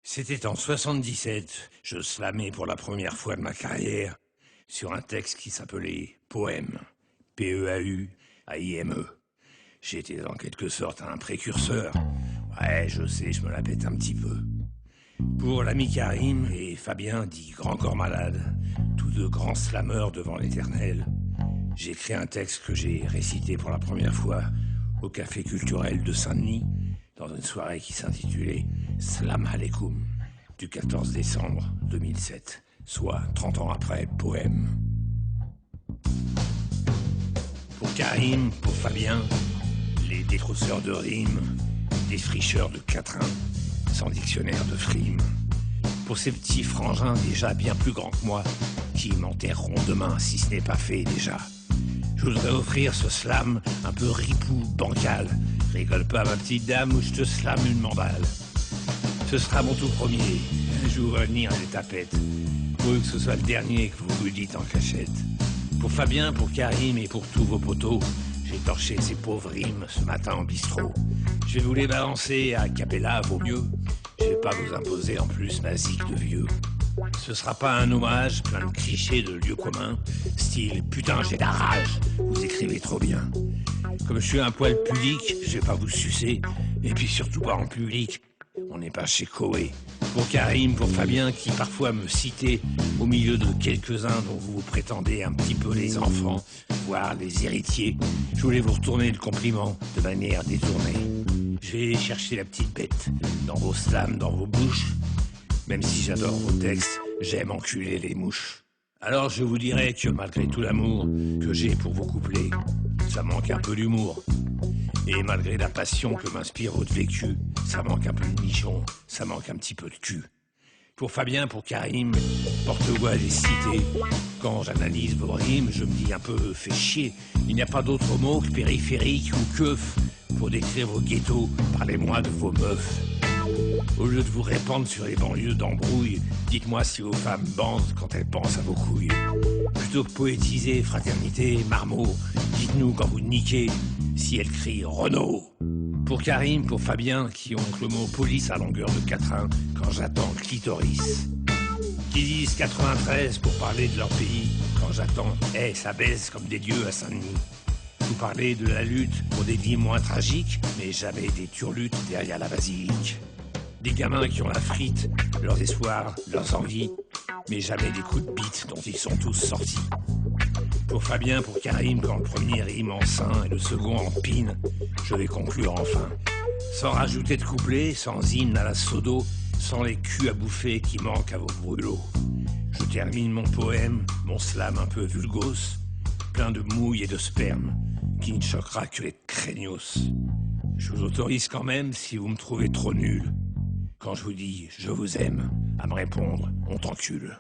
C'était en 77, je slamais pour la première fois de ma carrière sur un texte qui s'appelait Poème, P-E-A-U-A-I-M-E. J'étais en quelque sorte un précurseur. Ouais, je sais, je me la pète un petit peu. Pour l'ami Karim et Fabien, dit Grand Corps Malade, tous deux grands slameurs devant l'éternel, j'ai écrit un texte que j'ai récité pour la première fois au Café culturel de Saint-Denis, dans une soirée qui s'intitulait Slam Aleikum, du 14 décembre 2007, soit 30 ans après Poème. Pour Karim, pour Fabien, les détrousseurs de rimes, défricheurs de quatrains, sans dictionnaire de frimes. Pour ces petits frangins déjà bien plus grands que moi, qui m'enterreront demain si ce n'est pas fait déjà. Je voudrais offrir ce slam un peu ripou, bancal. Rigole pas ma petite dame ou je te slame une mandale. Ce sera mon tout premier, je vous revenir les tapettes. Pour que ce soit le dernier que vous vous dites en cachette. Pour Fabien, pour Karim et pour tous vos potos, j'ai torché ces pauvres rimes ce matin en bistrot. Je vais vous les balancer à cappella, vaut mieux. Je vais pas vous imposer en plus ma zik de vieux. Ce sera pas un hommage plein de clichés de lieux communs, style putain j'ai de la rage, vous écrivez trop bien. Comme je suis un poil pudique, je vais pas vous sucer, et puis surtout pas en public, on n'est pas chez Koé. Pour Karim, pour Fabien qui parfois me citait au milieu de quelques-uns dont vous prétendez un petit peu les enfants, voire les héritiers, je voulais vous retourner le compliment de manière détournée. Je vais chercher la petite bête dans vos slams, dans vos bouches. Même si j'adore vos textes, j'aime enculer les mouches. Alors je vous dirais que malgré tout l'amour que j'ai pour vos couplets, ça manque un peu d'humour. Et malgré la passion que m'inspire votre vécu, ça manque un peu de nichon, ça manque un petit peu de cul. Pour Fabien, pour Karim, porte-voix des cités, quand j'analyse vos rimes, je me dis un peu fait chier. Il n'y a pas d'autre mot que périphérique ou keuf pour décrire vos ghettos, parlez-moi de vos meufs. Au lieu de vous répandre sur les banlieues d'embrouille, dites-moi si vos femmes bandent quand elles pensent à vos couilles. Plutôt que poétiser fraternité, marmot, dites-nous quand vous niquez si elles crient Renault. Pour Karim, pour Fabien, qui ont le mot police à longueur de quatrain quand j'attends clitoris. Qui disent 93 pour parler de leur pays quand j'attends ça baisse comme des dieux à Saint-Denis. Vous parlez de la lutte pour des vies moins tragiques, mais jamais des turlutes derrière la basilique. Des gamins qui ont la frite, leurs espoirs, leurs envies, mais jamais des coups de bite dont ils sont tous sortis. Pour Fabien, pour Karim, quand le premier rime en sein et le second en pine, je vais conclure enfin. Sans rajouter de couplets, sans hymne à la sodo, sans les culs à bouffer qui manquent à vos brûlots. Je termine mon poème, mon slam un peu vulgos, plein de mouille et de sperme, qui ne choquera que les craignos. Je vous autorise quand même, si vous me trouvez trop nul, quand je vous dis « je vous aime », à me répondre « on t'encule ».